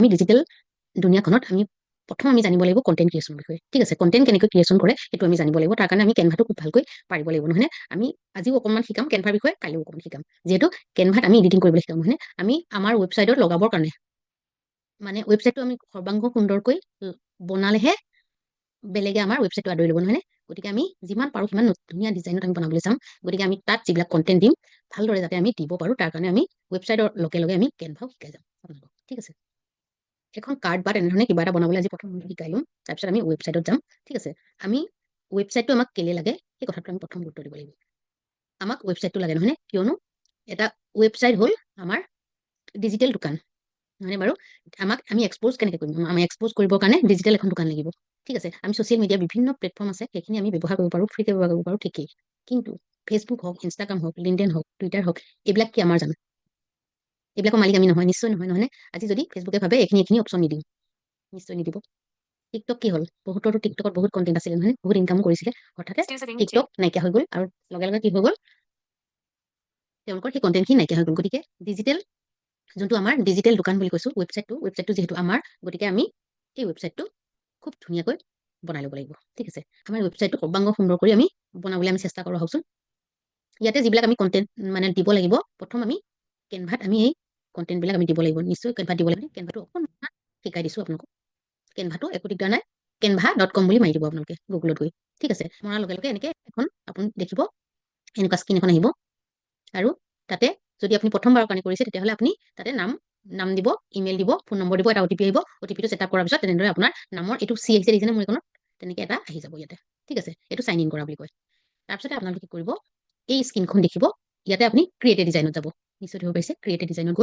আমি ডিজিটেল দুনিয়াখনত প্ৰথম আমি জানিব লাগিব কণ্টেণ্ট ক্ৰিয়েশ্যনৰ বিষয়ে। ঠিক আছে, কণ্টেণ্ট কেনেকৈ ক্ৰিয়েশ্যন কৰে সেইটো আমি জানিব লাগিব। তাৰ কাৰণে আমি কেনভাটো খুব ভালকৈ পাৰিব লাগিব, নহয়নে? আমি আজিও অকণমান শিকাম কেনভাৰ বিষয়ে, কালিও অকণমান শিকাম। যিহেতু কেনভাত আমি এডিটিং কৰিবলৈ শিকাম, নহয়নে? আমি আমাৰ ৱেবছাইটত লগাবৰ কাৰণে মানে ৱেবছাইটটো আমি সৰ্বাংগ সুন্দৰকৈ বনালেহে বেলেগে আমাৰ ৱেবছাইটটো আদৰি ল'ব, নহয়নে? গতিকে আমি যিমান পাৰোঁ সিমান ধুনীয়া ডিজাইনত আমি বনাবলৈ চাম। গতিকে আমি তাত যিবিলাক কণ্টেণ্ট দিম ভালদৰে যাতে আমি দিব পাৰোঁ, তাৰ কাৰণে আমি ৱেবছাইটৰ লগে লগে আমি কেনভাও শিকাই যাম আপোনালোকক। ঠিক আছে, এখন কাৰ্ড বা তেনেধৰণে কিবা এটা বনাবলৈ আজি প্ৰথম শিকাই ল'ম, তাৰপিছত আমি ৱেবছাইটত যাম। ঠিক আছে, আমি ৱেবছাইটটো আমাক কেলে লাগে সেই কথাটো আমি প্ৰথম গুৰুত্ব দিব লাগিব। আমাক ৱেবছাইটটো লাগে, নহয়নে? কিয়নো এটা ৱেবছাইট হ'ল আমাৰ ডিজিটেল দোকান, নহয়নে বাৰু? আমি এক্সপ'জ কেনেকৈ কৰিম? আমি এক্সপ'জ কৰিবৰ কাৰণে ডিজিটেল এখন দোকান লাগিব। ঠিক আছে, আমি ছ'চিয়েল মিডিয়া বিভিন্ন প্লেটফৰ্ম আছে, সেইখিনি আমি ব্যৱহাৰ কৰিব পাৰোঁ, ফ্ৰীকৈ ব্যৱহাৰ কৰিব পাৰোঁ, ঠিকেই। কিন্তু ফেচবুক হওক, ইনষ্টাগ্ৰাম হওক, লিংকডইন হওক, টুইটাৰ হওক, এইবিলাক কি আমাৰ জানো? এইবিলাকৰ মালিক আমি নহয়, নিশ্চয় নহয়, নহয়নে? আজি যদি ফেচবুকে ভাবে এইখিনি অপশ্যন নিদিওঁ, নিশ্চয় নিদিব। টিকটক কি হ'ল? বহুতৰতো টিকটকত বহুত কণ্টেণ্ট আছিলে, নহয়? বহুত ইনকাম কৰিছিলে, হঠাতে টিকটক নাইকিয়া হৈ গ'ল, আৰু লগে লগে কি হৈ গ'ল? তেওঁলোকৰ সেই কণ্টেণ্টখিনি নাইকিয়া হৈ গ'ল। গতিকে ডিজিটেল যোনটো আমাৰ ডিজিটেল দোকান বুলি কৈছোঁ, ৱেবছাইটটো যিহেতু আমাৰ, গতিকে আমি এই ৱেবছাইটটো খুব ধুনীয়াকৈ বনাই ল'ব লাগিব। ঠিক আছে, আমাৰ ৱেবছাইটটো সৰ্বাংগ সুন্দৰ কৰি আমি বনাবলৈ আমি চেষ্টা কৰোঁ। আহকচোন, ইয়াতে যিবিলাক আমি কণ্টেণ্ট মানে দিব লাগিব, প্ৰথম আমি কেনভাত আমি এই কণ্টেণ্টবিলাক আমি দিব লাগিব, নিশ্চয় কেনভাত দিব লাগিব। কেনভাটো অকণমান শিকাই দিছোঁ আপোনালোকক। কেনভাটো একো দিগদাৰ নাই, canva.com বুলি মাৰি দিব আপোনালোকে গুগলত গৈ। ঠিক আছে, মৰাৰ লগে লগে এনেকৈ এখন আপুনি দেখিব, এনেকুৱা স্ক্ৰীন এখন আহিব, আৰু তাতে যদি আপুনি প্ৰথমবাৰৰ কাৰণে কৰিছে তেতিয়াহ'লে আপুনি তাতে নাম দিব, ইমেইল দিব, ফোন নম্বৰ দিব, এটা OTP আহিব। OTPটো ছেটআপ কৰাৰ পিছত তেনেদৰে আপোনাৰ নামৰ এইটো চি আহিছে, দেখিছেনে মোৰ এইখনত? তেনেকৈ এটা আহি যাব ইয়াতে। ঠিক আছে, এইটো চাইন ইন কৰা বুলি কয়। তাৰপিছতে আপোনালোকে কি কৰিব, এই স্ক্ৰীনখন দেখিব, ইয়াতে আপুনি ক্ৰিয়েট এ ডিজাইনত যাব। নিশ্চয় ধৰিব পাৰিছে, ক্ৰিয়েট এ ডিজাইনত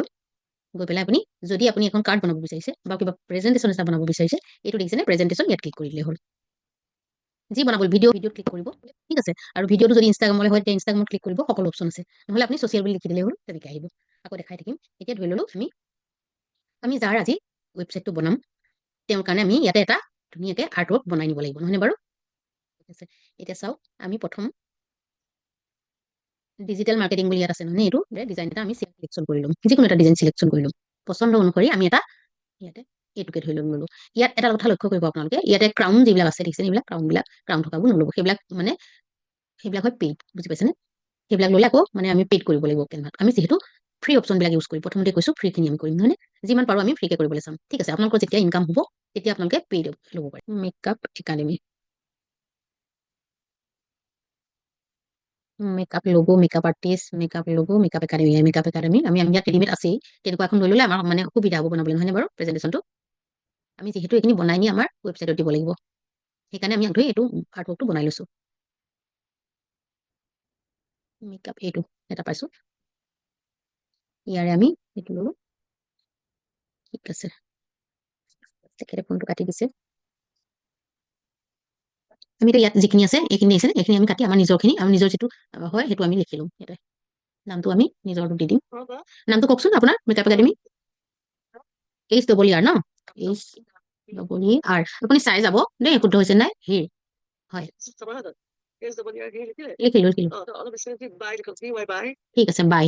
গৈ পেলাই আপুনি যদি আপুনি এখন কাৰ্ড বনাব বিচাৰিছে বা কিবা প্ৰেজেণ্টেশ্যন এটা বনাব বিচাৰিছে, এইটো দেখিছেনে প্ৰেজেণ্টেশ্যন, ইয়াত ক্লিক কৰি দিলেই হ'ল। যি বনাব ভিডিঅ'ত ক্লিক কৰিব। ঠিক আছে, আৰু ভিডিঅ'টো যদি ইনষ্টাগ্ৰামলৈ হয় তেতিয়া ইনষ্টাগ্ৰামত ক্লিক কৰিব, সকলো অপশ্যন আছে। নহ'লে আপুনি ছ'চিয়েল বুলি লিখি দিলেই হ'ল, তেনেকৈ আহিব। আকৌ দেখাই থাকিম। এতিয়া ধৰি ল'লোঁ আমি যাৰ আজি ৱেবছাইটটো বনাম তেওঁৰ কাৰণে আমি ইয়াতে এটা ধুনীয়াকৈ আৰ্টৱৰ্ক বনাই নিব লাগিব, নহয়নে বাৰু? ঠিক আছে, এতিয়া চাওক, আমি প্ৰথম ডিজিটেল মাৰ্কেটিং বুলি ইয়াত আছে, নহয়? এইটো ডিজাইন এটা আমি চিলেকশ্যন কৰি ল'ম, যিকোনো এটা ডিজাইন চিলেকশ্যন কৰি ল'ম। পচন্দ অনুসৰি আমি এটা ইয়াতে এইটোকে ধৰি ল'লো। ইয়াত এটা কথা লক্ষ্য কৰিব আপোনালোকে, ইয়াতে ক্ৰাউন যিবিলাক আছে দেখিছেনে? এইবিলাক ক্ৰাউন থকাবোৰ নল'ব, সেইবিলাক হয় পেইড, বুজি পাইছেনে? সেইবিলাক ল'লে আকৌ আমি পেইড কৰিব লাগিব কেনভাত। আমি যিহেতু ফ্ৰী অপশ্যনবিলাক ইউজ কৰিম, প্ৰথমতে কৈছোঁ ফ্ৰীখিনি আমি কৰিম, নহয়নে? যিমান পাৰোঁ আমি ফ্ৰীকে কৰিবলৈ চাম। ঠিক আছে, আপোনালোকৰ যেতিয়া ইনকাম হ'ব তেতিয়া আপোনালোকে পেইড ল'ব পাৰে। Makeup academy, makeup logo, makeup artist, makeup logo, makeup academy আমি ইয়াত ৰেডিমেড আছেই, তেনেকুৱা এখন লৈ ল'লে আমাৰ সুবিধা হ'ব বনাবলৈ, নহয়নে বাৰু? প্ৰেজেণ্টেশ্যনটো আমি যিহেতু এইখিনি বনাই নি আমাৰ ৱেবছাইটত দিব লাগিব, সেইকাৰণে আমি ধৰি এইটো আৰ্টৱৰ্কটো বনাই লৈছোঁ। মেকআপ এইটো এটা পাইছোঁ, ইয়াৰে আমি এইটো ল'লোঁ। ঠিক আছে, তেখেতে ফোনটো কাটি দিছে। আমি এতিয়া ইয়াত যিখিনি আছে এইখিনি আহিছে, এইখিনি আমি কাটি আমাৰ নিজৰখিনি, আমাৰ নিজৰ যিটো হয় সেইটো আমি লিখি ল'ম। ইয়াতে নামটো আমি নিজৰটো দি দিম। নামটো কওকচোন আপোনাৰ, মেকআপ একাডেমি HER ন? HER, আপুনি চাই যাব দেই শুদ্ধ হৈছে নাই। হিৰ হয়, লিখিলোঁ। ঠিক আছে, by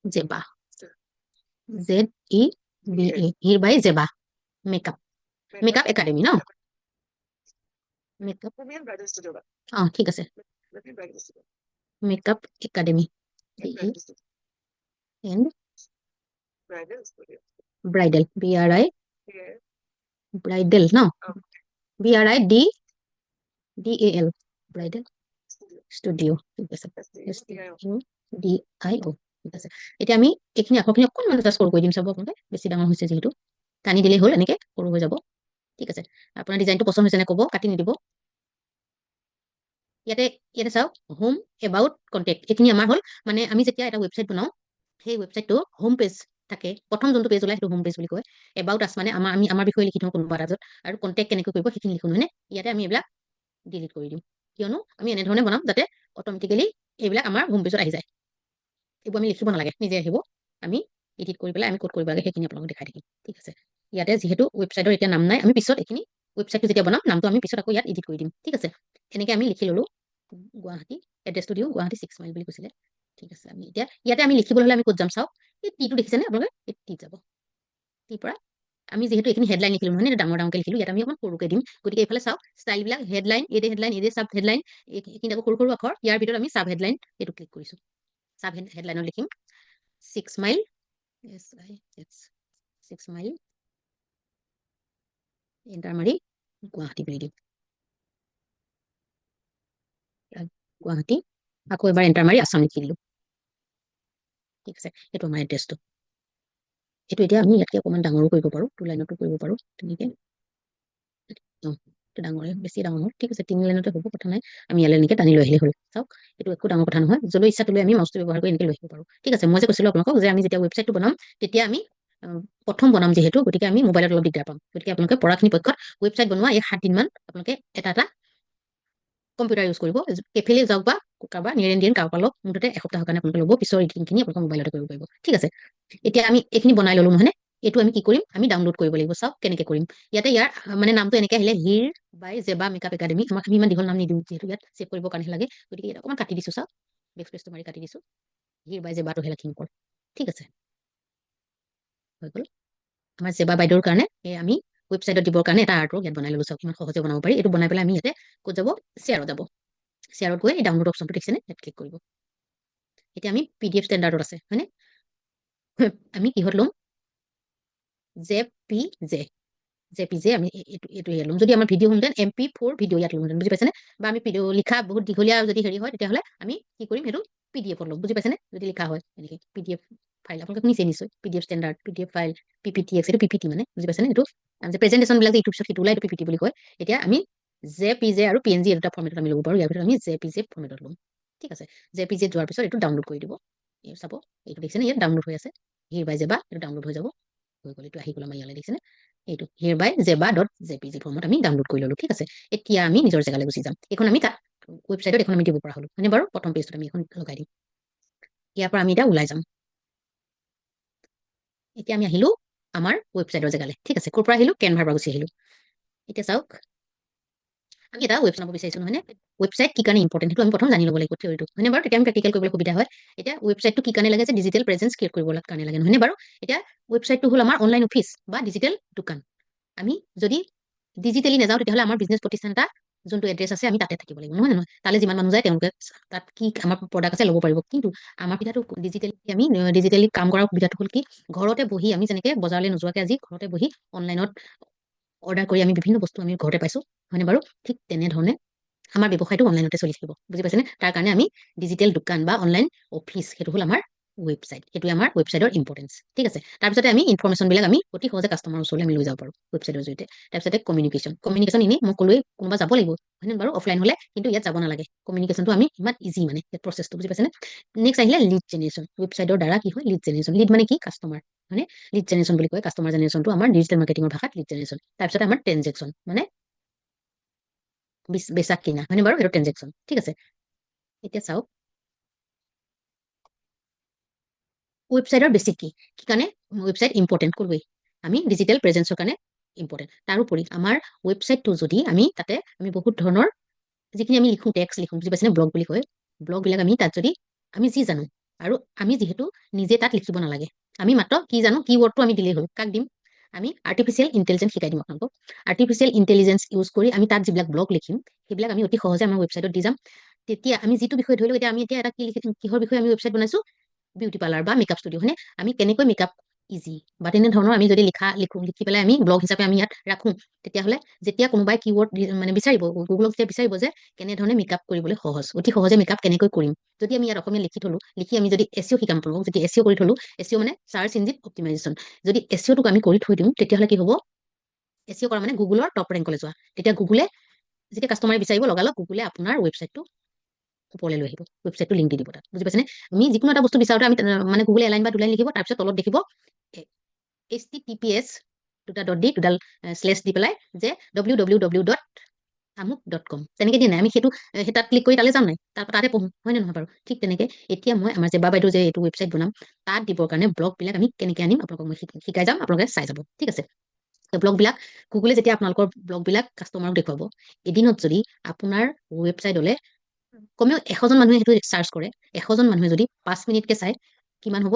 Zeba, ZEBA, hair by Zeba makeup academy ন? মেকআপ, ঠিক আছে, makeup academy and bridal, BRI bridal ন? BRIDDAL bridal studio'. ঠিক আছে, STUDIO। ঠিক আছে, এতিয়া আমি এইখিনি আখৰখিনি অকণমান জাষ্ট সৰু কৰি দিম, চাব আপোনালোকে, বেছি ডাঙৰ হৈছে যিহেতু, টানি দিলেই হ'ল, এনেকৈ সৰু হৈ যাব। ঠিক আছে, আপোনাৰ ডিজাইনটো পচন্দ হৈছে নে ক'ব, কাটি নিদিব। ইয়াতে চাওক, হোম, এবাউট, কণ্টেক্ট, এইখিনি আমাৰ হ'ল আমি যেতিয়া এটা ৱেবছাইট বনাওঁ সেই ৱেবছাইটটো হোম পেজ থাকে, প্ৰথম যোনটো পেজ ওলাই সেইটো হোম পেজ বুলি কয়। এবাউট আছ আমি আমাৰ বিষয়ে লিখি থওঁ কোনোবা এটা, আৰু কণ্টেক্ট কেনেকৈ কৰিব সেইখিনি লিখোঁ, নহয়নে? ইয়াতে আমি এইবিলাক ডিলিট কৰি দিম, কিয়নো আমি এনেধৰণে বনাম যাতে অট'মেটিকেলি এইবিলাক আমাৰ হোম পেজত আহি যায়। এইবোৰ আমি লিখিব নালাগে, নিজে আহিব। আমি এডিট কৰি পেলাই আমি ক'ত কৰিব লাগে সেইখিনি আপোনালোকক দেখাই থাকিম। ঠিক আছে, ইয়াতে যিহেতু ৱেবছাইটৰ এতিয়া নাম নাই, আমি পিছত এইখিনি ৱেবছাইটটো যেতিয়া বনাম নামটো আমি পিছত আকৌ ইয়াত এডিট কৰি দিম। ঠিক আছে, এনেকৈ আমি লিখি ল'লোঁ গুৱাহাটী, এড্ৰেছটো দিওঁ গুৱাহাটী 6 মাইল বুলি কৈছিলে। ঠিক আছে, আমি এতিয়া ইয়াতে আমি লিখিবলৈ হ'লে আমি ক'ত যাম চাওক, এই টিটো দেখিছেনে আপোনালোকে? এই টিত যাব। পৰা আমি যেহেতু এইখিনি হেডলাইন লিখিলো নহয়, ডাঙৰ ডাঙৰকে লিখিলো, ইয়াত আমি অকণ সৰুকে দিম। গতিকে এইফালে চাওক ষ্টাইল বিলাক হেডলাইন, এই সাব হেডলাইন, এইখিনি আকৌ সৰু সৰু আখৰ, ইয়াৰ ভিতৰত আমি সাব হেডলাইন এইটো ক্লিক কৰিছো। সাব হেডলাইনত লিখিম 6 মাইল, SIX মাইল, এণ্টাৰ মাৰি গুৱাহাটী বুলি দিম। গুৱাহাটী, আকৌ এবাৰ এণ্টাৰ মাৰি আসাম লিখি দিলো। ঠিক আছে, এইটো আমাৰ এড্ৰেছটো। এইটো এতিয়া আমি ইয়াতকে অকণমান ডাঙৰো কৰিব পাৰো, 2 লাইনতো কৰিব পাৰো তেনেকে। ডাঙৰে, বেছি ডাঙৰ নহয়। ঠিক আছে, 3 লাইনতে হ'ব, কথা নাই। আমি ইয়ালৈ এনেকে টানি লৈ আহিলে হ'ল। চাওক এইটো একো ডাঙৰ কথা নহয়, যলৈ ইচ্ছা তলৈ আমি মাউচটো ব্যৱহাৰ কৰি এনেকে লৈ আহিব পাৰো। ঠিক আছে, মই যে কৈছিলো আপোনালোকক যে আমি যেতিয়া ৱেবছাইটটো বনাম তেতিয়া আমি প্ৰথম বনাম যিহেতু, গতিকে আমি মোবাইলত অলপ দিগদাৰ পাম। গতিকে আপোনালোকে পৰাখিনি পক্ষত ৱেবছাইট বনোৱা এই 7 দিন মান আপোনালোকে এটা কম্পিউটাৰ ইউজ কৰিব। কেফেলে যাওক বা কাৰোবাৰ নিয়াৰ এণ্ড ডিয়াৰ কাৰোবাৰ লওক, মুঠতে এসপ্তাহৰ কাৰণে আপোনালোকে ল'ব, পিছৰ এডিটিংখিনি আপোনালোকে মোবাইলতে কৰিব পাৰিব। ঠিক আছে, এতিয়া আমি এইখিনি বনাই ললো নহয় নে? এইটো আমি কি কৰিম, আমি ডাউনলোড কৰিব লাগিব। চাওক কেনেকে কৰিম। ইয়াতে ইয়াৰ মানে নামটো এনেকে আহিলে hero by Zeba makeup academy. আমি ইমান দীঘল নাম নিদিওঁ, যিহেতু ইয়াত ছেভ কৰিবৰ কাৰণে লাগে। গতিকে ইয়াত অকণমান কাটি দিছো। চাওক বেকস্পেচটো মাৰি কাটি দিছো, হিৰ বাই জেবাটোহে লিখিম অকল। ঠিক আছে, হৈ গ'ল। আমাৰ জেবা বাইদেউৰ কাৰণে আমি ৱেবছাইটত দিবৰ কাৰণে এটা আৰ্টৱৰ্ক ইয়াত বনাই ললো। চাওক ইমান সহজে বনাব পাৰি। এইটো বনাই পেলাই আমি ইয়াতে ক'ত যাব, শ্বেয়াৰত যাব। শ্বেয়াৰত গৈ এই ডাউনলোড অপশ্যনটো দেখিছেনে, ইয়াত ক্লিক কৰিব। এতিয়া আমি PDF ষ্টেণ্ডাৰ্ডত আছে হয়নে? আমি কিহত ল'ম, JPG আমি এইটো ইয়াত ল'ম। যদি আমাৰ ভিডিঅ' হ'লহেঁতেন MP4 ভিডিঅ' ইয়াত ল'মহেঁতেন, বুজি পাইছেনে? বা আমি ভিডিঅ' লিখা বহুত দীঘলীয়া যদি হেৰি হয়, তেতিয়াহ'লে আমি কি কৰিম, সেইটো PDF ল'ম। বুজি পাইছেনে? যদি লিখা হয় এনেকে PDF ফাইল, আপোনালোকে শুনিছে নিশ্চয়, PDF standard, PDF file, PPTX, এইটো PPT মানে, বুজি পাইছেনে? এইটো প্ৰেজেণ্টেশ্যন বিলাক যে ইউটিউব পিছত সেইটো ওলাই, এইটো PPT বুলি কয়। এতিয়া আমি JPG আৰু PNG এই দুটা ফৰ্মেটত আমি ল'ব পাৰো। ইয়াৰ ভিতৰত আমি JPG ফৰ্মেটত ল'ম। ঠিক আছে, JPG যোৱাৰ পিছত এইটো ডাউনলোড কৰি দিব। এই চাব, এইটো দেখিছেনে, ইয়াত ডাউনলোড হৈ আছে। হিৰ বাই জেবা, এইটো ডাউনলোড হৈ যাব। হৈ গ'ল, এইটো আহি গ'ল আমাৰ ইয়ালৈ, দেখিছেনে? এইটো হিৰ বাই জেবা .jpg ফৰ্মত আমি ডাউনলোড কৰি ললো। ঠিক আছে, এতিয়া আমি নিজৰ জেগালৈ গুচি যাম। এখন আমি তাত ৱেবছাইটত এখন আমি দিব পৰা হলো মানে বাৰু। প্ৰথম পেজটোত আমি এখন লগাই দিম। ইয়াৰ পৰা আমি এতিয়া ওলাই যাম। এতিয়া আমি আহিলো আমাৰ ৱেবছাইটৰ জেগালৈ। ঠিক আছে, ক'ৰ পৰা আহিলো, কেনভাৰ পৰা গুচি আহিলো। এতিয়া চাওক আমি এটা ৱেবছাইট বনাব বিচাৰিছো নহয় নে? ৱেবছাইট কি কাৰণে ইম্পৰ্টেণ্ট সেইটো আমি প্ৰথম জানি ল'ব লাগিব, থিয়ৰিটো হয়নে বাৰু? তেতিয়া আমি প্ৰেক্টিকেল কৰিবলৈ সুবিধা হয়। এতিয়া ৱেবছাইটটো কি কাৰণে লাগে, যে ডিজিটেল প্ৰেজেন্স ক্ৰিয়েট কৰিব কাৰণে লাগে নহয়নে বাৰু? এতিয়া ৱেবছাইটটো হ'ল আমাৰ অনলাইন অফিচ বা ডিজিটেল দোকান। আমি যদি ডিজিটেলি নাযাওঁ, তেতিয়াহ'লে আমাৰ বিজনেছ প্ৰতিষ্ঠান এটা যোনটো এড্ৰেছ আছে আমি তাতে থাকিব লাগিব, নহয় নহয়? তালৈ যিমান মানুহ যায় তেওঁলোকে তাত কি আমাৰ প্ৰডাক্ট আছে ল'ব পাৰিব। কিন্তু আমাৰ সুবিধাটো ডিজিটেলি, আমি ডিজিটেলি কাম কৰাৰ সুবিধাটো হ'ল কি, ঘৰতে বহি আমি যেনেকে বজাৰলৈ নোযোৱাকে আজি ঘৰতে বহি অনলাইনত অৰ্ডাৰ কৰি আমি বিভিন্ন বস্তু আমি ঘৰতে পাইছো, হয়নে বাৰু? ঠিক তেনেধৰণে আমাৰ ব্যৱসায়টো অনলাইনতে চলি থাকিব, বুজি পাইছেনে? তাৰ কাৰণে আমি ডিজিটেল দোকান বা অনলাইন অফিচ, সেইটো হ'ল আমাৰ ৱেবছাইট। সেইটোৱে আমাৰ ৱেবছাইটৰ ইম্পৰ্টেঞ্চ। ঠিক আছে, তাৰপিছতে আমি ইনফৰমেশ্যন বিলাক আমি অতি সহজে কাষ্টমাৰৰ ওচৰলৈ আমি লৈ যাব পাৰো ৱেবছাইটৰ জৰিয়তে। তাৰপিছতে কমিউনিকেশ্যন এনেই মই ক'লোৱেই, কোনোবা যাব লাগিব হয়নে বাৰু অফলাইন হ'লে, কিন্তু ইয়াত যাব নালাগে। কমিউনিকেশ্যনটো আমি ইমান ইজি মানে ইয়াত প্ৰচেছটো, বুজি পাইছেনে? নেক্সট আহিলে লিড জেনেৰেশ্যন। ৱেবছাইটৰ দ্বাৰা কি হয়, লিড জেনেৰেশ্যন। লিড মানে কি, কাষ্টমাৰ মানে লিড জেনেৰেশ্যন বুলি কয়। কাষ্টমাৰ জেনেৰেশ্যনটো আমাৰ ডিজিটেল মাৰ্কেটিঙৰ ভাষাত লিড জেনেৰেশ্যন। তাৰপিছতে আমাৰ ট্ৰেনজেকশ্যন মানে বেচা কিনা, হয়নে বাৰু? সেইটো ট্ৰেনজেকশ্যন। ঠিক আছে, এতিয়া চাওক ৱেবছাইটৰ বেছিক কি কাৰণে ৱেবছাইট ইম্পৰ্টেণ্ট ক'লোৱেই, আমি ডিজিটেল প্ৰেজেন্সৰ কাৰণে ইম্পৰ্টেণ্ট। তাৰোপৰি আমাৰ ৱেবছাইটটো যদি আমি তাতে আমি বহুত ধৰণৰ যিখিনি আমি লিখোঁ, টেক্সট লিখোঁ, বুজি পাইছেনে? ব্লগ বুলি কয়। ব্লগ বিলাক আমি তাত যদি আমি যি জানো, আৰু আমি যিহেতু নিজে তাত লিখিব নালাগে, আমি মাত্ৰ কি জানো, কিৱৰ্ডটো আমি দিলেই হ'ল। কাক দিম, আমি আৰ্টিফিচিয়েল ইণ্টেলিজেন্স শিকাই দিম আপোনালোকক। আৰ্টিফিচিয়েল ইণ্টেলিজেন্স ইউজ কৰি আমি তাত যিবিলাক ব্লগ লিখিম, সেইবিলাক আমি অতি সহজে আমাৰ ৱেবছাইটত দি যাম। তেতিয়া আমি যিটো বিষয় ধৰি লওক, এতিয়া আমি এটা কি লিখিম, কিহৰ বিষয়ে আমি ৱেবছাইট বনাইছো, বিউটি পাৰ্লাৰ বা মেকআপ ষ্টুডিঅ' হয়নে? আমি কেনেকৈ মেকআপ ইজি বা তেনেধৰণৰ আমি যদি লিখি পেলাই আমি ব্লগ হিচাপে আমি ইয়াত ৰাখোঁ, তেতিয়াহ'লে যেতিয়া কোনোবাই কিৱৰ্ড মানে বিচাৰিব, গুগলক যেতিয়া বিচাৰিব যে কেনেধৰণে মেকআপ কৰিবলৈ সহজ, অতি সহজে মেকআপ কেনেকৈ কৰিম, যদি আমি ইয়াত অসমীয়া লিখি থলো, লিখি আমি যদি SEO শিকাম আপোনালোকক, যদি SEO কৰি থলো, SEO মানে চাৰ্চ ইঞ্জিন অপ্টিমাইজেশ্যন, যদি SEOটোক আমি কৰি থৈ দিওঁ, তেতিয়াহ'লে কি হ'ব, SEO কৰা মানে গুগলৰ টপ ৰেংকলৈ যোৱা। তেতিয়া গুগলে যেতিয়া কাষ্টমাৰে বিচাৰিব, লগালগ গুগলে আপোনাৰ ৱেবছাইটটো ওপৰলৈ লৈ আহিব, ৱেবছাইটটো লিংক দি দিব তাত, বুজি পাইছেনে? আমি যিকোনো এটা বস্তু বিচাৰোতে আমি মানে গুগলে এলাইন বা দুলাইন লিখিব, তাৰপিছত তলত দেখিব HTTPS দুডাল শ্লেছ দি পেলাই যে www.amuk.com তেনেকে দিয়ে নাই, আমি সেইটো তাত ক্লিক কৰি তালৈ যাম নাই, তাতে পঢ়োঁ, হয় নে নহয় বাৰু? ঠিক তেনেকে এতিয়া মই আমাৰ জেবা বাইদেউ যে এইটো ৱেবছাইট বনাম, তাত দিবৰ কাৰণে ব্লগ বিলাক আমি কেনেকে আনিম আপোনালোকক মই শিকাই যাম, আপোনালোকে চাই যাব। ঠিক আছে, ব্লগ বিলাক গুগলে যেতিয়া আপোনালোকৰ ব্লগ বিলাক কাষ্টমাৰক দেখুৱাব, এদিনত যদি আপোনাৰ ৱেবছাইটলে কমেও 100জন মানুহে সেইটো চাৰ্চ কৰে, 100জন মানুহে যদি 5 মিনিটকে চাই, কিমান হ'ব,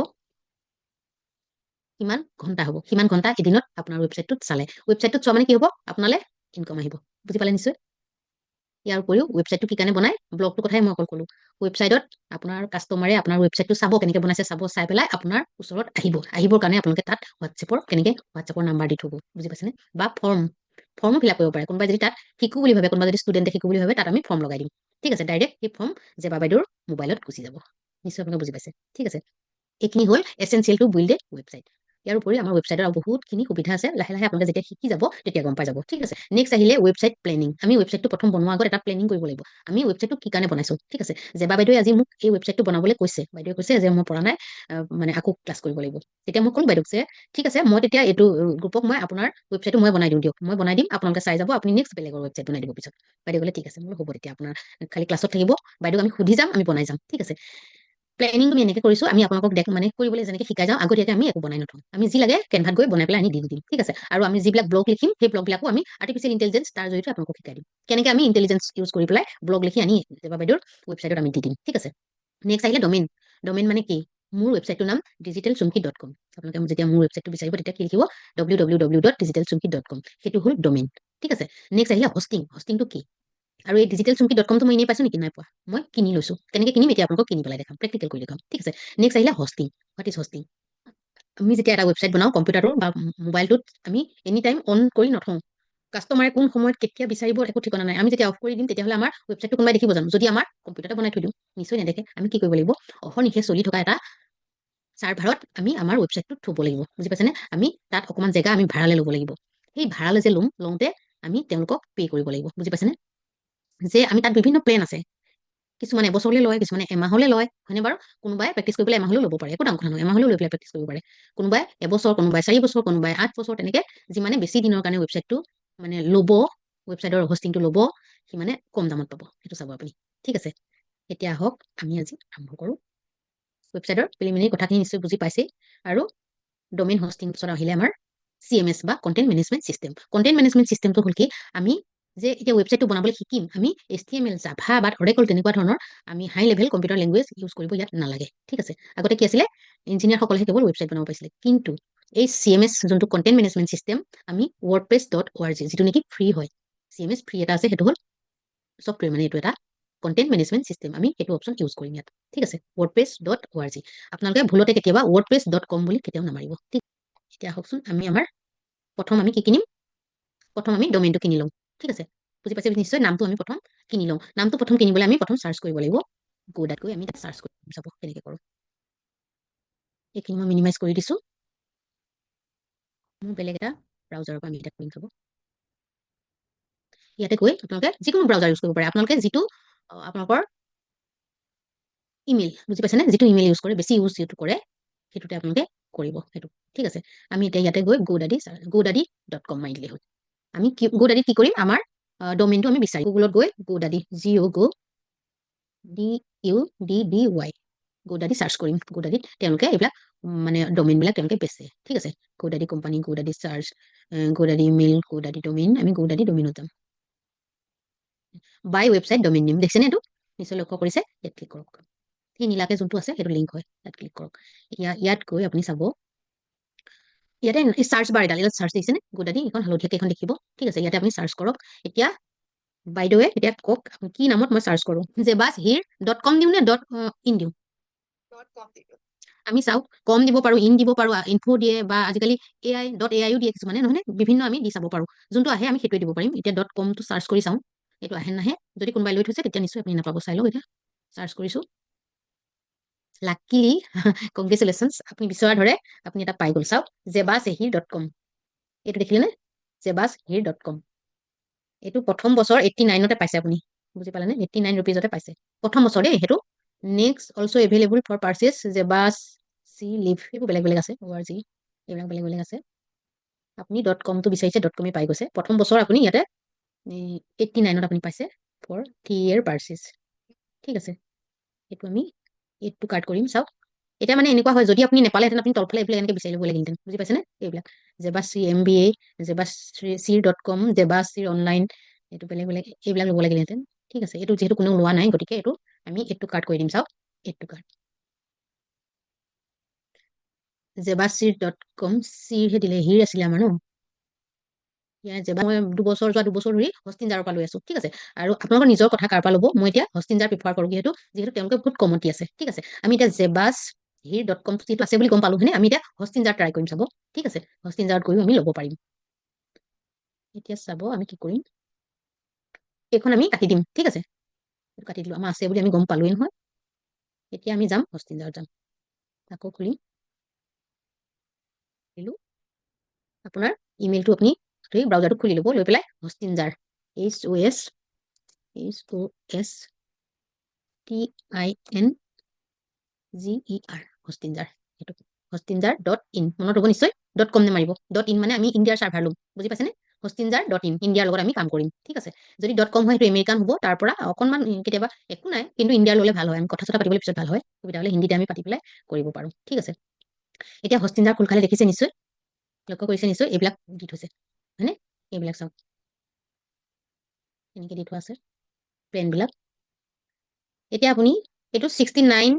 কিমান ঘণ্টা হ'ব, কিমান ঘণ্টা এদিনত আপোনাৰ ৱেবছাইটটোত চালে। ৱেবছাইটটোত চোৱা মানে কি হ'ব, আপোনালৈ ইনকম আহিব। বুজি পালে নিশ্চয়? ইয়াৰ উপৰিও ৱেবছাইটটো কি কাৰণে বনায়, ব্লগটোৰ কথাই মই অকল ক'লো। ৱেবছাইটত আপোনাৰ কাষ্টমাৰে আপোনাৰ ৱেবছাইটটো চাব, কেনেকৈ বনাইছে চাব, চাই পেলাই আপোনাৰ ওচৰত আহিবৰ কাৰণে আপোনালোকে তাত হোৱাটছএপৰ নাম্বাৰ দি থ'ব। বুজি পাইছেনে? বা ফৰ্মো ফিল আপ কৰিব পাৰে। কোনোবাই যদি তাত শিকো বুলি ভাবে, কোনোবা যদি ষ্টুডেণ্টে শিকো বুলি ভাবে, তাত আমি ফৰ্ম লগাই দিম। ঠিক আছে, ডাইৰেক্ট সেই ফৰ্ম জেবা বাইদেউৰ মোবাইলত গুচি যাব। নিশ্চয় আপোনালোকে বুজি পাইছে। ঠিক আছে, এইখিনি হ'ল essential to build a website. ইয়াৰ উপৰি আমাৰ ৱেবছাইটৰ আৰু বহুতখিনি সুবিধা আছে। লাহে লাহে আপোনালোকে যেতিয়া শিকি যাব তেতিয়া গম পাই যাব। ঠিক আছে, নেক্সট আহিলে ৱেবছাইট প্লেনিং। আমি ৱেবছাইটটো প্ৰথম বনোৱাৰ আগত এটা প্লেনিং কৰিব লাগিব। আমি ৱেবছাইটটো কি কাৰণে বনাইছো। ঠিক আছে, জেবা বাইদেৱে আজি মোক এই ৱেবছাইটটো বনাবলৈ কৈছে। বাইদেৱে কৈছে যে মই পৰা নাই, মানে আকৌ ক্লাছ কৰিব লাগিব। তেতিয়া মই ক'লো বাইদেউক যে ঠিক আছে, মই তেতিয়া এইটো গ্ৰুপক মই আপোনাৰ ৱেবছাইটটো মই বনাই দিওঁ দিয়ক, মই বনাই দিম, আপোনালোকে চাই যাব, আপুনি নেক্সট বেলেগৰ ৱেবছাইট বনাই দিব পিছত। বাইদেউ ক'লে ঠিক আছে। মই হ'ব, তেতিয়া আপোনাৰ খালি ক্লাছত থাকিব, বাইদেউক আমি সুধি যাম, আমি বনাই যাম। ঠিক আছে, প্লেনিং আমি এনেকৈ কৰিছো, আমি আপোনালোকক মানে কৰিবলৈ যেনেকৈ শিকাই যাওঁ, আগতীয়াকৈ আমি একো বনাই নথওঁ। আমি যি লাগে কেনভাত গৈ বনাই পেলাই আনি দি দিম। ঠিক আছে, আৰু আমি যিবিলাক ব্লগ লিখিম, সেই ব্লগবিলাকো আমি আৰ্টিফিচিয়েল ইণ্টেলিজেন্স তাৰ জৰিয়তে আপোনালোকক শিকাই দিম, কেনেকৈ আমি ইণ্টেলিজেন্স ইউজ কৰি পেলাই ব্লগ লিখি আনি জেবা বাইদেউৰ ৱেবছাইটত আমি দি দিম। ঠিক আছে, নেক্সট আহিলে ডমেইন। ডমেইন মানে কি, মোৰ ৱেবছাইটটোৰ নাম digitalchunki.com। আপোনালোকে যেতিয়া মোৰ ৱেবছাইটটো বিচাৰিব তেতিয়া কি লিখিব, www.digitalchunki.com, সেইটো হ'ল ডমেইন। ঠিক আছে, নেক্সট আহিলে হষ্টিং। হষ্টিংটো কি, আৰু এই digitalchunki.comটো মই এনেই পাইছো নেকি, নাই পোৱা, মই কিনি লৈছো। কেনেকৈ কিনিম এতিয়া আপোনালোকক কিনি পেলাই দেখাম, প্ৰেক্টিকেল কৰি দেখাম। ঠিক আছে, নেক্সট আহিলে হষ্টিং। What is hosting. আমি যেতিয়া এটা ৱেবছাইট বনাওঁ কম্পিউটাৰটো বা মোবাইলটোত, আমি এনি টাইম অন কৰি নথওঁ। কাষ্টমাৰে কোন সময়ত কেতিয়া বিচাৰিব একো ঠিকনা নাই। আমি যেতিয়া অফ কৰি দিম তেতিয়াহ'লে আমাৰ ৱেবছাইটটো কোনোবাই দেখিব জানো, যদি আমাৰ কম্পিউটাৰতে বনাই থৈ দিওঁ, নিশ্চয় নেদেখে। আমি কি কৰিব লাগিব, অহৰ্নিশে চলি থকা এটা ছাৰ্ভাৰত আমি আমাৰ ৱেবছাইটটো থ'ব লাগিব। বুজি পাইছেনে? আমি তাত অকণমান জেগা আমি ভাড়ালৈ ল'ব লাগিব। সেই ভাড়ালৈ যে লওঁতে আমি তেওঁলোকক পে' কৰিব লাগিব। বুজি পাইছেনে? যে আমি তাত বিভিন্ন প্লেন আছে, কিছুমানে এবছৰলৈ লয়, কিছুমানে এমাহলৈ লয়, হয়নে বাৰু? কোনোবাই প্ৰেক্টিছ কৰিবলৈ এমাহলৈও ল'ব পাৰে, একো ডাঙৰ কথা নহয়, এমাহলৈও লৈ পেলাই প্ৰেক্টিছ কৰিব পাৰে। কোনোবাই এবছৰ, কোনোবাই 4 বছৰ, কোনোবাই 8 বছৰ, তেনেকে যিমানে বেছি দিনৰ কাৰণে ৱেবছাইটটো মানে ল'ব, ৱেবছাইটৰ হষ্টিংটো ল'ব, সিমানে কম দামত পাব। সেইটো চাব আপুনি। ঠিক আছে, এতিয়া আহক আমি আজি আৰম্ভ কৰোঁ। ৱেবছাইটৰ প্ৰিলিমিনাৰী কথাখিনি নিশ্চয় বুজি পাইছেই। আৰু ডমেইন হষ্টিং পিছত আহিলে আমাৰ CMS বা content management system. Content management চিষ্টেমটো হ'ল কি, আমি যে এতিয়া ৱেবছাইটটো বনাবলৈ শিকিম, আমি HTML, জাভা বা অৰেকল তেনেকুৱা ধৰণৰ আমি হাই লেভেল কম্পিউটাৰ লেংগুৱেজ ইউজ কৰিব ইয়াত নালাগে। ঠিক আছে, আগতে কি আছিলে, ইঞ্জিনিয়াৰসকলেহে কেৱল ৱেবছাইট বনাব পাৰিছিলে। কিন্তু এই CMS যোনটো কণ্টেণ্ট মেনেজমেণ্ট চিষ্টেম, আমি wordpress.org, যিটো নেকি ফ্ৰী হয়, CMS ফ্ৰী এটা আছে, সেইটো হ'ল ছফ্টৱেৰ, মানে এইটো এটা কণ্টেণ্ট মেনেজমেণ্ট চিষ্টেম, আমি সেইটো অপশ্যন ইউজ কৰিম ইয়াত। ঠিক আছে, wordpress.org। আপোনালোকে ভুলতে কেতিয়াবা wordpress.com বুলি কেতিয়াও নামাৰিব। ঠিক, এতিয়া আহকচোন, আমি আমাৰ প্ৰথম আমি কি কিনিম, প্ৰথম আমি ডমেইনটো কিনি লওঁ। ঠিক আছে, বুজি পাইছে নিশ্চয়, নামটো আমি প্ৰথম কিনি লওঁ। নামটো প্ৰথম কিনিবলৈ আমি প্ৰথম চাৰ্চ কৰিব লাগিব, গোডাত গৈ আমি চাৰ্চ কৰিম, চাব কেনেকৈ কৰোঁ। এইখিনি মই মিনিমাইজ কৰি দিছোঁ। মোৰ বেলেগ এটা ব্ৰাউজাৰৰ পৰা আমি এতিয়া কৰিম, চাব। ইয়াতে গৈ আপোনালোকে যিকোনো ব্ৰাউজাৰ ইউজ কৰিব পাৰে, আপোনালোকে যিটো আপোনালোকৰ ইমেইল, বুজি পাইছেনে, যিটো ইমেইল ইউজ কৰে, বেছি ইউজ যিটো কৰে, সেইটোতে আপোনালোকে কৰিব সেইটো। ঠিক আছে, আমি এতিয়া ইয়াতে গৈ godaddy.com মাৰি দিলেই হ'ল। আমি godaddy কি কৰিম, আমাৰ ডমেইনটো আমি বিচাৰিম। গুগলত গৈ godaddy, GODDY, godaddy চাৰ্চ কৰিম। godaddyত তেওঁলোকে এইবিলাক মানে ডমেইনবিলাক তেওঁলোকে বেচে। ঠিক আছে, godaddy company, godaddy search, godaddy email, godaddy domain, আমি godaddy ডমেইনত যাম। বাই ৱেবছাইট ডমেইন নেম, দেখিছেনে এইটো, নিশ্চয় লক্ষ্য কৰিছে। ইয়াত ক্লিক কৰক, সেই নীলাকে যোনটো আছে সেইটো লিংক হয়, তাত ক্লিক কৰক। ইয়াত গৈ আপুনি চাব, ইয়াতে চাৰ্চ বাৰ এডাল, ইয়াত চাৰ্চ দেখিছেনে, godaddy এখন হালধীয়াকৈ এখন দেখিব। ঠিক আছে, ইয়াতে আপুনি চাৰ্চ কৰক। এতিয়া বাইদেৱে এতিয়া কওক কি নামত মই চাৰ্চ কৰোঁ, jebashir.com দিওঁ নে .in দিওঁ। আমি চাওক, কম দিব পাৰোঁ, ইন দিব পাৰোঁ, ইনফো দিয়ে, বা আজিকালি AI.aiও দিয়ে কিছুমানে, নহয়নে, বিভিন্ন আমি দি চাব পাৰোঁ। যোনটো আহে আমি সেইটোৱে দিব পাৰিম। এতিয়া .comটো চাৰ্চ কৰি চাওঁ, এইটো আহে নাহে, যদি কোনোবাই লৈ থৈছে তেতিয়া নিশ্চয় আপুনি নাপাব, চাই লওক। এতিয়া চাৰ্চ কৰিছোঁ, লাকিলি কংগ্ৰেচুলেশ্যনছ, আপুনি বিচৰাৰ ধৰে আপুনি এটা পাই গ'ল। চাওক, jebashir.com, এইটো দেখিলেনে, jebashir.com। এইটো প্ৰথম বছৰ 89তে পাইছে আপুনি, বুজি পালেনে, 89 ৰুপিজতে পাইছে প্ৰথম বছৰ দেই সেইটো। Next also' available for purchase জেবাচি লিভ, এইবোৰ বেলেগ বেলেগ আছে, ORG এইবিলাক বেলেগ বেলেগ আছে। আপুনি .comটো বিচাৰিছে, .comয়ে পাই গৈছে। প্ৰথম বছৰ আপুনি ইয়াতে 89ত আপুনি পাইছে ফৰ 3 year পাৰ্চেছ। ঠিক আছে, এইটো আমি এইটো কাৰ্ড কৰিম। চাওক, এতিয়া মানে এনেকুৱা হয়, যদি আপুনি নেপালেহেঁতেন, আপুনি তলফালে এইফালে এনেকৈ বিচাৰি ল'ব লাগিলহেঁতেন। বুজি পাইছেনে, এইবিলাক জেবাশ্ৰী MBA, jebashir.com, জেবাশ্ৰী অনলাইন, এইটো বেলেগ বেলেগ, এইবিলাক ল'ব লাগিলহেঁতেন। ঠিক আছে, এইটো যিহেতু কোনেও লোৱা নাই, গতিকে এইটো আমি এইটো কাৰ্ড কৰি দিম। চাওক, এইটো কাৰ্ড, jebasir.com চিৰহে দিলে হিৰ আছিলে আমাৰ ন মই 2 বছৰ যোৱা 2 বছৰ ধৰি হষ্টিনজাৰৰ পৰা লৈ আছো ঠিক আছে আৰু আপোনালোকৰ নিজৰ কথা কাৰ পৰা ল'ব মই এতিয়া হষ্টিনজাৰ প্ৰিফাৰ কৰো যিহেতু তেওঁলোকে বহুত কমতি আছে ঠিক আছে আমি এতিয়া জেবাছ হিৰ.com যিটো আছে বুলি গম পালো হয়নে আমি এতিয়া হষ্টিনজাৰ ট্ৰাই কৰিম চাব ঠিক আছে হষ্টিনজাৰত গৈও আমি ল'ব পাৰিম এতিয়া চাব আমি কি কৰিম এইখন আমি কাটি দিম ঠিক আছে কাটি দিলো আমাৰ আছে বুলি আমি গম পালোৱে নহয় এতিয়া আমি যাম হষ্টিনজাৰত যাম আকৌ খুলিম আপোনাৰ ইমেইলটো আপুনি ব্ৰাউজাৰটো খুলি ল'ব লৈ পেলাই হষ্টিনজাৰ HOSTINGER হষ্টিনজাৰ সেইটো hostinjar.in মনত হ'ব নিশ্চয় .com নেমাৰিব .in মানে আমি ইণ্ডিয়াৰ চাৰ্ভাৰ ল'ম বুজি পাইছেনে hostinjar.in ইণ্ডিয়াৰ লগত আমি কাম কৰিম ঠিক আছে যদি .com হয় সেইটো আমেৰিকান হ'ব তাৰ পৰা অকণমান কেতিয়াবা একো নাই কিন্তু ইণ্ডিয়াৰ ল'লে ভাল হয় আমি কথা চথা পাতিবলৈ পিছত ভাল হয় সুবিধা হ'লে হিন্দীতে আমি পাতি পেলাই কৰিব পাৰোঁ ঠিক আছে এতিয়া হষ্টিনজাৰ খোল খালে দেখিছে নিশ্চয় লক্ষ্য কৰিছে নিশ্চয় এইবিলাক দি থৈছে হয়নে এইবিলাক চাওক এনেকৈ দি থোৱা আছে প্লেনবিলাক এতিয়া আপুনি এইটো 69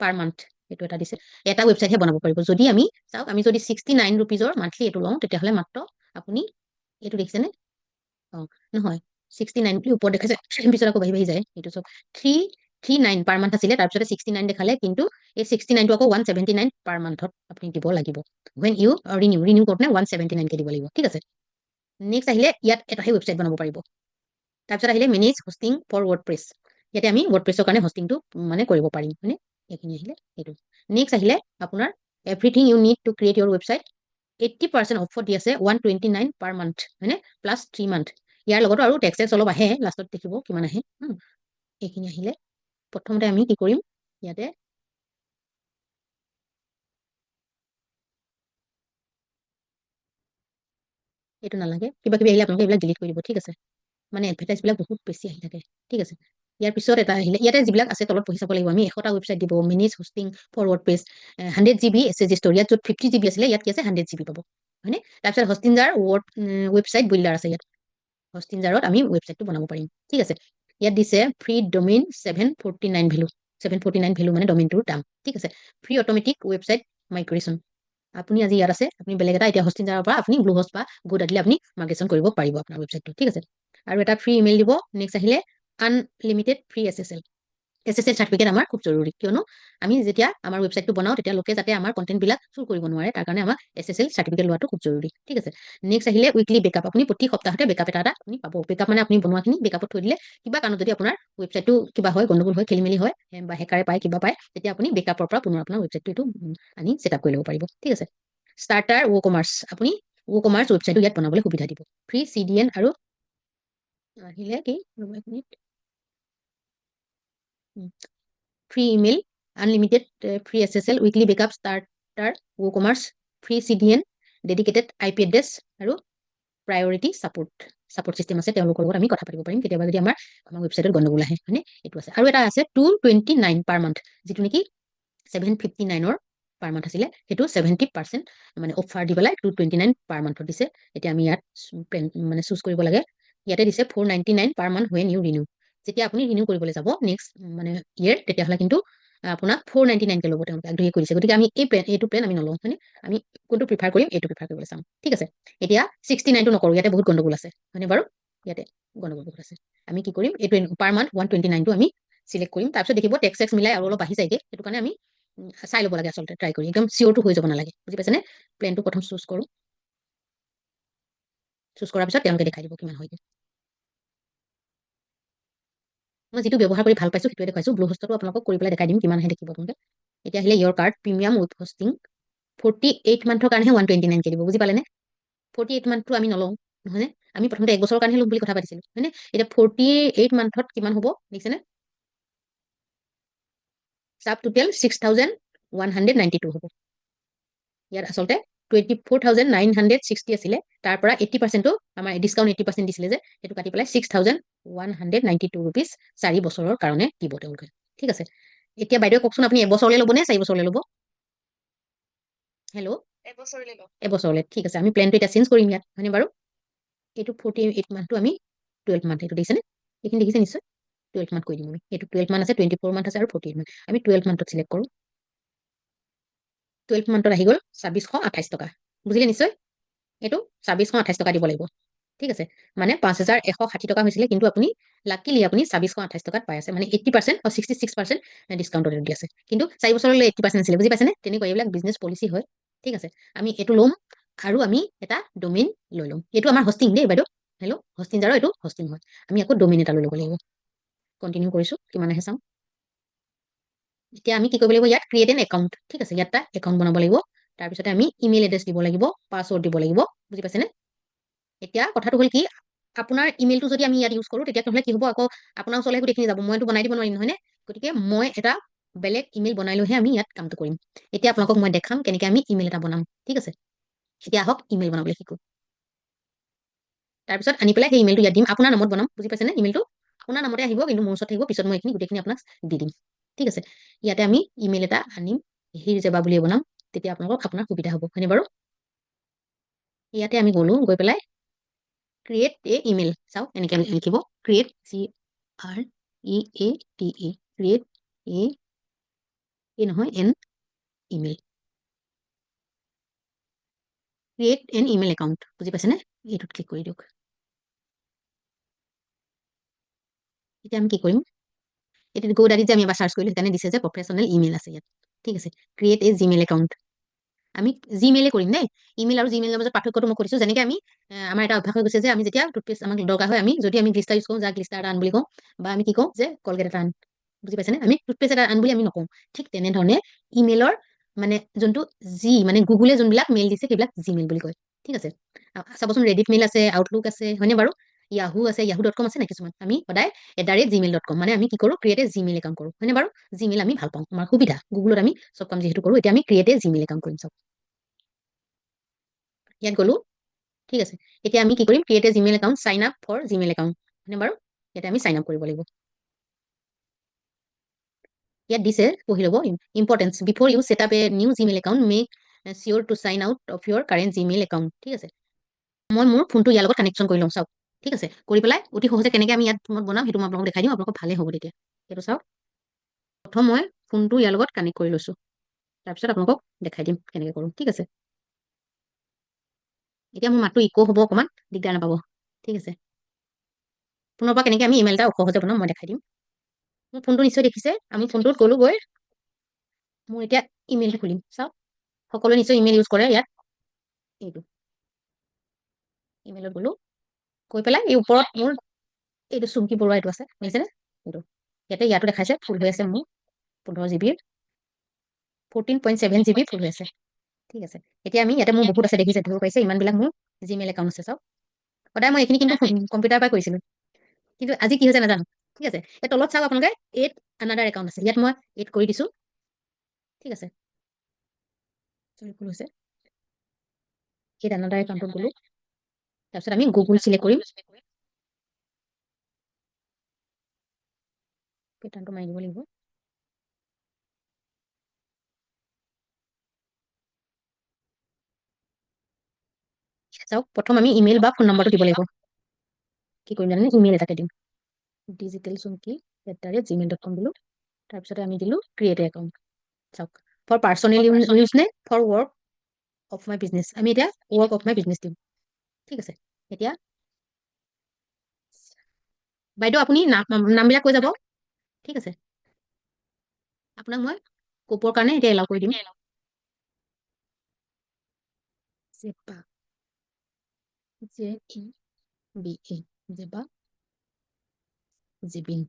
পাৰ মান্থ এইটো এটা দিছে এটা ৱেবছাইটহে বনাব পাৰিব যদি আমি চাওক আমি যদি 69 ৰুপিজৰ মান্থলি এইটো লওঁ তেতিয়াহ'লে মাত্ৰ আপুনি এইটো দেখিছেনে অঁ নহয় 69 বুলি ওপৰত দেখাইছে পিছত আকৌ বাঢ়ি বাঢ়ি যায় এইটো চব 339 পাৰ মান্থ আছিলে তাৰপিছতে 69 দেখালে কিন্তু এই 69টো আকৌ 179 পাৰ মান্থত আপুনি দিব লাগিব when you ৰিনিউ কৰোঁতে 179 কে দিব লাগিব ঠিক আছে নেক্সট আহিলে ইয়াত এটাহে ৱেবছাইট বনাব পাৰিব তাৰপিছত আহিলে মেনেজ হোষ্টিং ফৰ ৱৰ্ডপ্ৰেছ ইয়াতে আমি ৱৰ্ডপ্ৰেছৰ কাৰণে হোষ্টিংটো মানে কৰিব পাৰিম হয়নে এইখিনি আহিলে এইটো নেক্সট আহিলে আপোনাৰ everything you need to create your website 80% অফত দি আছে 129 পাৰ মান্থ হয়নে প্লাছ 3 মান্থ ইয়াৰ লগতো আৰু টেক্সেছ অলপ আহে লাষ্টত দেখিব কিমান আহে এইখিনি আহিলে প্ৰথমতে আমি কি কৰিম ইয়াতে এইটো নালাগে কিবা কিবি আহিলে আপোনালোকে এইবিলাক ডিলিট কৰি দিব ঠিক আছে মানে এডভাৰটাইজবিলাক বহুত বেছি আহি থাকে ঠিক আছে ইয়াৰ পিছত এটা আহিলে ইয়াতে যিবিলাক আছে তলত পঢ়ি চাব লাগিব আমি 100টা ৱেবছাইট দিব manage hosting for WordPress 100 GB SSD store ইয়াত য'ত 50 GB আছিলে ইয়াত কি আছে 100 GB পাব হয়নে তাৰপিছত হষ্টিনজাৰ ৱেবছাইট বিল্ডাৰ আছে ইয়াত হষ্টিনজাৰত আমি ৱেবছাইটটো বনাব পাৰিম ঠিক আছে ইয়াত দিছে ফ্ৰী ডমেইন 749 ভেলু 749 ভেলু মানে ডমেইনটোৰ দাম ঠিক আছে ফ্ৰী অট'মেটিক ৱেবছাইট মাইগ্ৰেশ্যন আপুনি আজি ইয়াত আছে আপুনি বেলেগ এটা এতিয়া হষ্টিনজাৰৰ পৰা আপুনি ব্লু হোষ্ট বা গুড দিলে আপুনি মাইগ্ৰেশ্যন কৰিব পাৰিব আপোনাৰ ৱেবছাইটটো ঠিক আছে আৰু এটা ফ্ৰী ইমেইল দিব নেক্সট আহিলে আনলিমিটেড ফ্ৰী SSL চাৰ্টিফিকেট আমাৰ খুব জৰুৰী কিয়নো আমি যেতিয়া আমাৰ ৱেবছাইটটো বনাওঁ তেতিয়া লোকে যাতে আমাৰ কণ্টেণ্টবিলাক চুৰ কৰিব নোৱাৰে তাৰ কাৰণে আমাক SSL চাৰ্টিফিকেট লোৱাটো খুব জৰুৰী ঠিক আছে নেক্সট আহিলে উইকলি বেকআপ আপুনি প্ৰতি সপ্তাহতে বেকআপ এটা আপুনি পাব বেকআপ মানে আপুনি বনোৱাখিনি বেকআপত থৈ দিলে কিবা কাৰণত যদি আপোনাৰ ৱেবছাইটটো কিবা হয় গণ্ডগোল হয় খেলি মেলি হয় বা হেকাৰে পায় কিবা পায় তেতিয়া আপুনি বেকআপৰ পৰা পুনৰ আপোনাৰ ৱেবছাইটটো এইটো আনি ছেটআপ কৰি ল'ব পাৰিব ঠিক আছে ষ্টাৰ্টাৰ WooCommerce আপুনি WooCommerce ৱেবছাইটটো ইয়াত বনাবলৈ সুবিধা দিব ফ্ৰী CDN আৰু আহিলে কি free email unlimited free SSL weekly backup starter WooCommerce free CDN dedicated IP address আৰু প্ৰায়ৰিটি ছাপোৰ্ট চিষ্টেম আছে তেওঁলোকৰ লগত আমি কথা পাতিব পাৰিম কেতিয়াবা যদি আমাৰ ৱেবছাইটত গণ্ডগোল আহে হয়নে এইটো আছে আৰু এটা আছে 229 পাৰ মান্থ যিটো নেকি 759ৰ পাৰ মান্থ আছিলে সেইটো 70% মানে অফাৰ দি পেলাই 229 পাৰ মান্থত দিছে এতিয়া আমি ইয়াত মানে চুজ কৰিব লাগে ইয়াতে দিছে 499 per month when you renew যেতিয়া আপুনি ৰিনিউ কৰিবলৈ যাব নেক্সট মানে ইয়েৰ তেতিয়াহ'লে কিন্তু আপোনাক 499 কে ল'ব তেওঁলোকে আগ্ৰহী কৰিছে গতিকে আমি এইটো প্লেন আমি নলওঁ হয়নে আমি কোনটো প্ৰিফাৰ কৰিম এইটো প্ৰিফাৰ কৰিবলৈ চাম ঠিক আছে এতিয়া 69টো নকৰোঁ ইয়াতে বহুত গণ্ডগোল আছে হয়নে বাৰু ইয়াতে গণ্ডগোল বহুত আছে আমি কি কৰিম এইটো পাৰ মান্থ 129টো আমি চিলেক্ট কৰিম তাৰপিছত দেখিব টেক্স মিলাই আৰু অলপ আহি যায়গে সেইটো কাৰণে আমি চাই ল'ব লাগে আচলতে ট্ৰাই কৰি একদম চিয়ৰটো হৈ যাব নালাগে বুজি পাইছেনে প্লেনটো প্ৰথম চুজ কৰোঁ চুজ কৰাৰ পিছত তেওঁলোকে দেখাই দিব কিমান হয়গে মই যিটো ব্যৱহাৰ কৰি ভাল পাইছোঁ সেইটোৱে দেখুৱাইছোঁ ব্লু হোষ্টটো আপোনালোকক কৰি পেলাই দেখাই দিম কিমান আহে দেখিব আপোনালোকে এতিয়া আহিলে ইয়ৰ কাৰ্ড প্ৰিমিয়াম উইথ হোষ্টিং 48 মান্থৰ কাৰণেহে 129 কে দিব বুজি পালেনে 48 মান্থটো আমি নলওঁ নহয়নে আমি প্ৰথমতে 1 বছৰৰ কাৰণেহে ল'ম বুলি কথা পাতিছিলোঁ হয়নে এতিয়া 48 মান্থত কিমান হ'ব দেখিছেনে চাব টোটেল 6192 হ'ব ইয়াত আচলতে 24,960 আছিলে তাৰ পৰা 80%টো আমাৰ ডিছকাউণ্ট 80% দিছিলে যে সেইটো কাটি পেলাই 6,192 ৰুপিজ 4 বছৰৰ কাৰণে দিব তেওঁলোকে ঠিক আছে এতিয়া বাইদেউ কওকচোন আপুনি এবছৰলৈ ল'ব নে 4 বছৰলৈ ল'ব হেল্ল' এবছৰলৈ ঠিক আছে আমি প্লেনটো এতিয়া চেঞ্জ কৰিম ইয়াত হয়নে বাৰু এইটো 48 মান্থটো আমি 12 মান্থ এইটো দেখিছেনে এইখিনি দেখিছে নিশ্চয় 12 মান্থ কৰি দিম আমি এইটো 12 মান্থ আছে 24 মান্থ আছে আৰু 48 মান্থ আমি 12 মান্থত চিলেক্ট কৰোঁ 12 মান্থত আহি গ'ল 2628 টকা। বুজিলে নিশ্চয়? এইটো 2628 টকা দিব লাগিব। ঠিক আছে, মানে 5160 টকা হৈছিলে, কিন্তু আপুনি লাকিলি আপুনি 2628 টকাত পাই আছে, মানে 80% আৰু 66% ডিছকাউণ্টত দি আছে। কিন্তু 4 বছৰলৈ 80% আছিলে, বুজি পাইছেনে? তেনেকুৱা এইবিলাক বিজনেছ পলিচি হয়। ঠিক আছে, আমি এইটো ল'ম আৰু আমি এটা ডমেইন লৈ ল'ম। এইটো আমাৰ হষ্টিং দেই বাইদেউ। হেল্ল', হষ্টিং যাৰ এইটো হষ্টিং হয়। আমি আকৌ ডমেইন এটা লৈ ল'ব লাগিব। কণ্টিনিউ কৰিছোঁ, কিমান আহে চাওঁ। এতিয়া আমি কি কৰিব লাগিব, ইয়াত ক্ৰিয়েট এন একাউণ্ট। ঠিক আছে, ইয়াত এটা একাউণ্ট বনাব লাগিব। তাৰপিছতে আমি ইমেইল এড্ৰেছ দিব লাগিব, পাছৱৰ্ড দিব লাগিব। বুজি পাইছেনে? এতিয়া কথাটো হ'ল কি, আপোনাৰ ইমেইলটো যদি আমি ইয়াত ইউজ কৰোঁ, তেতিয়া নহ'লে কি হ'ব, আকৌ আপোনাৰ ওচৰলৈ গোটেইখিনি যাব, মইতো বনাই দিব নোৱাৰিম, নহয়নে? গতিকে মই এটা বেলেগ ইমেইল বনাই লৈহে আমি ইয়াত কামটো কৰিম। এতিয়া আপোনালোকক মই দেখাম কেনেকৈ আমি ইমেইল এটা বনাম। ঠিক আছে, এতিয়া আহক ইমেইল বনাবলৈ শিকোঁ। তাৰপিছত আনি পেলাই সেই ইমেইলটো ইয়াত দিম, আপোনাৰ নামত বনাম। বুজি পাইছেনে? ইমেইলটো আপোনাৰ নামতে আহিব, কিন্তু মোৰ ওচৰত থাকিব। পিছত মই এইখিনি গোটেইখিনি আপোনাক দি দিম। ঠিক আছে, ইয়াতে আমি ইমেইল এটা আনিম, হিৰজেবা বুলিয়ে বনাম, তেতিয়া আপোনাৰ সুবিধা হ'ব, হয়নে বাৰু? ইয়াতে আমি গ'লো, গৈ পেলাই ক্ৰিয়েট এ ইমেইল চাওক, এনেকৈ লিখিব ক্ৰিয়েট, CREATE, ক্ৰিয়েট নহয় N email, create N email account. বুজি পাইছেনে? এইটোত ক্লিক কৰি দিয়ক। এতিয়া আমি কি কৰিম, এতিয়া GoDaddy যে আমি এবাৰ চাৰ্চ কৰিলোঁ, সেইকাৰণে দিছে যে প্ৰফেশ্যনেল ইমেইল আছে ইয়াত। ঠিক আছে, ক্ৰিয়েট এ জিমেইল একাউণ্ট। আমি জিমেইলে কৰিম দেই। ইমেইল আৰু জিমেইলৰ মাজত পাৰ্থক্যটো মই কৰিছোঁ। যেনেকৈ আমি আমাৰ এটা অভ্যাস হৈ গৈছে যে আমি যেতিয়া টুথপেষ্ট আমাক দৰকাৰ হয়, আমি যদি আমি গ্লিষ্টাৰ ইউজ কৰোঁ, যা গ্লিষ্টাৰ এটা আন বুলি কওঁ, বা আমি কি কওঁ যে কলগেট এটা আন। বুজি পাইছেনে? আমি টুথপেষ্ট এটা আন বুলি আমি নকওঁ। ঠিক তেনেধৰণে ইমেইলৰ মানে যোনটো মানে গুগলে যোনবিলাক মেইল দিছে, সেইবিলাক জিমেইল বুলি কয়। ঠিক আছে, চাবচোন ৰেডিট মেইল আছে, আউটলুক আছে, হয়নে বাৰু? য়াহু আছে, yahoo.com আছে নে কিছুমান। আমি সদায় @gmail.com, মানে আমি কি কৰোঁ, ক্ৰিয়েট এ জিমেইল একাউণ্ট কৰোঁ, হয়নে বাৰু? জিমেইল আমি ভাল পাওঁ, আমাৰ সুবিধা। গুগলত আমি চব কাম যিহেতু কৰোঁ, এতিয়া আমি ক্ৰিয়েট এ জিমেইল একাউণ্ট কৰিম। চাওক ইয়াত গ'লো। ঠিক আছে, এতিয়া আমি কি কৰিম, create a Gmail account, sign up for Gmail account, হয়নে বাৰু? ইয়াতে আমি চাইন আপ কৰিব লাগিব। ইয়াত দিছে, পঢ়ি ল'ব, important before you set up a new Gmail account, make sure to sign out of your current Gmail account. ঠিক আছে, মই মোৰ ফোনটো ইয়াৰ লগত কানেকশ্যন কৰি লওঁ। চাওক, ঠিক আছে, কৰি পেলাই অতি সহজে কেনেকৈ আমি ইয়াত ফোনত বনাম সেইটো মই আপোনালোকক দেখাই দিম, আপোনালোকক ভালেই হ'ব তেতিয়া। সেইটো চাওক, প্ৰথম মই ফোনটো ইয়াৰ লগত কানেক্ট কৰি লৈছোঁ, তাৰপিছত আপোনালোকক দেখাই দিম কেনেকৈ কৰোঁ। ঠিক আছে, এতিয়া মোৰ মাতটো ইক' হ'ব, অকণমান দিগদাৰ নাপাব। ঠিক আছে, ফোনৰ পৰা কেনেকৈ আমি ইমেইল এটা সহজে বনাম মই দেখাই দিম। মোৰ ফোনটো নিশ্চয় দেখিছে, আমি ফোনটোত গ'লো গৈ, মোৰ এতিয়া ইমেইলটো খুলিম। চাওক, সকলোৱে নিশ্চয় ইমেইল ইউজ কৰে ইয়াত। এইটো ইমেইলত গ'লো, গৈ পেলাই এই ওপৰত মোৰ এইটো চুমকি বৰুৱা এইটো আছে, শুনিছেনে? এইটো ইয়াতো দেখাইছে ফুল হৈ আছে, মোৰ 15 GB, 14.7 GB ফুল হৈ আছে। ঠিক আছে, এতিয়া আমি ইয়াতে মোৰ বহুত আছে, দেখিছে, ধৰিব পাৰিছে, ইমানবিলাক মোৰ জিমেইল একাউণ্ট আছে। চাওক, সদায় মই এইখিনি কিন্তু কম্পিউটাৰৰ পৰা কৰিছিলোঁ, কিন্তু আজি কি হৈছে নাজানো। ঠিক আছে, এই তলত চাওক আপোনালোকে এড আনাডাৰ একাউণ্ট আছে, ইয়াত মই এড কৰি দিছোঁ। ঠিক আছে, ভুল হৈছে, এড আনাডাৰ একাউণ্টত গ'লো, তাৰপিছত আমি গুগল চিলেক্ট কৰিম, পেটাৰ্ণটো মাৰি দিব লাগিব। চাওক, প্ৰথম আমি ইমেইল বা ফোন নম্বৰটো দিব লাগিব। কি কৰিম জানেনে, ইমেইল এটাকে দিম, digitalsumki@gmail.com দিলোঁ, তাৰপিছতে আমি দিলোঁ ক্ৰিয়েট একাউণ্ট। চাওক, ফৰ পাৰ্চনেল ইউজ নে for work of my business, আমি এতিয়া ৱৰ্ক অফ মাই বিজনেছ দিম। ঠিক আছে, এতিয়া বাইদেউ আপুনি নামবিলাক কৈ যাব। ঠিক আছে, আপোনাক মই কোপৰ কাৰণে এতিয়া এলাউ কৰি দিম। Zeba, JEBA, Zeba, Jibin,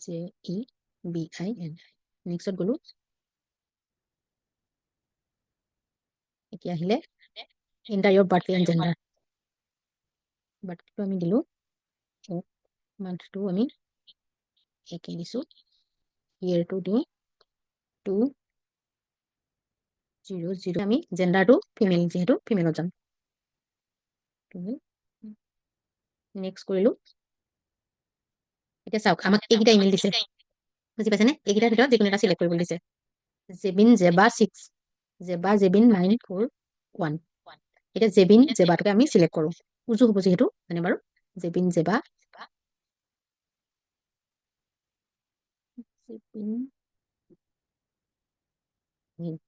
JEBIN। নেক্সটত গ'লো, এতিয়া আহিলে enter your birthday and gender. বাৰ্থডেটো আমি দিলোঁ, মান্থটো আমি একে দিছোঁ, ইয়েৰটো দিওঁ 2000, আমি জেণ্ডাৰটো ফিমেল, যিহেতু ফিমেলত যাম। নেক্সট কৰিলোঁ। এতিয়া চাওক, আমাক এইকেইটা ইমেইল দিছে, বুজি পাইছেনে? এইকেইটাৰ ভিতৰত যিকোনো এটা চিলেক্ট কৰিবলৈ দিছে, জেবিন 941। এতিয়া জেবাটোকে আমি চিলেক্ট কৰোঁ, উজু হ'ব যিহেতু, মানে বাৰু জেবা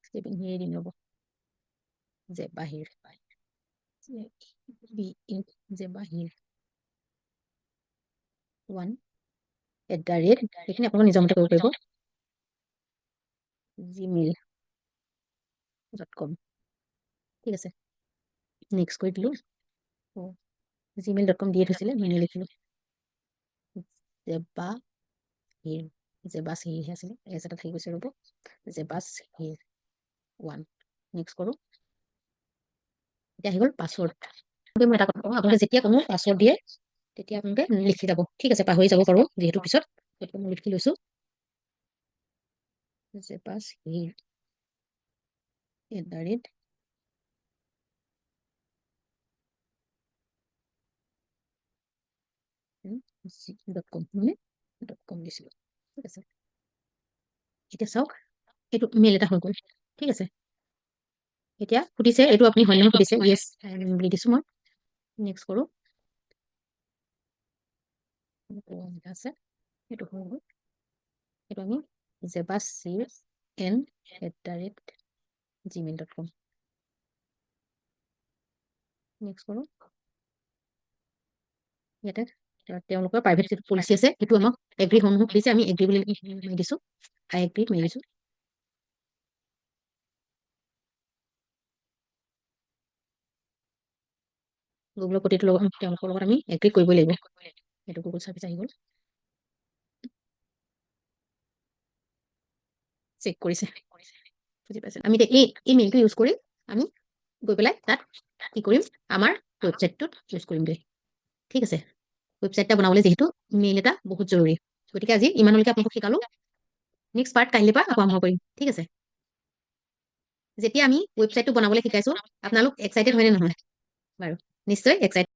স্পেলিং হিয়ে দিম ৰ'ব, যে বাহিৰ, যে বাহিৰ 1 সেইখিনি আপোনালোকে নিজৰ মতে কৰিব পাৰিব, gmail.com। ঠিক আছে, নেক্সট কৰি দিলোঁ। gmail.com দিয়ে থৈছিলে, মই লিখিলোঁ জেবাহিৰ, জেবাছিৰহে আছিলে, এজ এটা থাকি গৈছে ৰ'ব, জেবাছিৰ 1। নেক্সট কৰোঁ। এতিয়া আহি গ'ল পাছৱৰ্ড। মই এটা কথা কওঁ, আপোনালোকে যেতিয়া কোনো পাছৱৰ্ড দিয়ে তেতিয়া আপোনালোকে লিখি যাব, ঠিক আছে, পাহৰি যাব পাৰোঁ যিহেতু পিছত, গতিকে মই লিখি লৈছোঁ জেবাছিৰ .com মানে .com দিছিলোঁ, ঠিক আছে। এতিয়া চাওক, এইটো মেইল এটা হৈ গ'ল, ঠিক আছে। এতিয়া সুধিছে এইটো আপুনি হয় নহয় সুধিছে, য়েছ বুলি দিছোঁ মই। নেক্সট কৰোঁ, আছে এইটো হৈ গ'ল। এইটো আমি jebasir@gmail.com। নেক্সট কৰোঁ। ইয়াতে তেওঁলোকৰ প্ৰাইভেট যিটো পলিচি আছে সেইটো আমাক এগ্ৰি হওঁ নহওঁ সুধিছে, আমি এগ্ৰি বুলি মাৰি দিছোঁ, আই এগ্ৰিত মাৰি দিছোঁ। গুগলৰ প্ৰতিটো লগত তেওঁলোকৰ লগত আমি এগ্ৰি কৰিবই লাগিব, সেইটো গুগল চাৰ্ভিচ আহি গ'ল, চেক কৰিছে, বুজি পাইছে। আমি এতিয়া এই মেইলটো ইউজ কৰি আমি গৈ পেলাই তাত কি কৰিম, আমাৰ ৱেবছাইটটোত ইউজ কৰিম দেই, ঠিক আছে। ৱেবছাইট এটা বনাবলৈ যিহেতু মেইল এটা বহুত জৰুৰী, গতিকে আজি ইমানলৈকে আপোনালোকক শিকালোঁ। নেক্সট পাৰ্ট কাইলৈৰ পৰা আকৌ আৰম্ভ কৰিম, ঠিক আছে। যেতিয়া আমি ৱেবছাইটটো বনাবলৈ শিকাইছোঁ আপোনালোক এক্সাইটেড হয়নে নহয়? বাৰু নিশ্চয় এক্সাইটেড।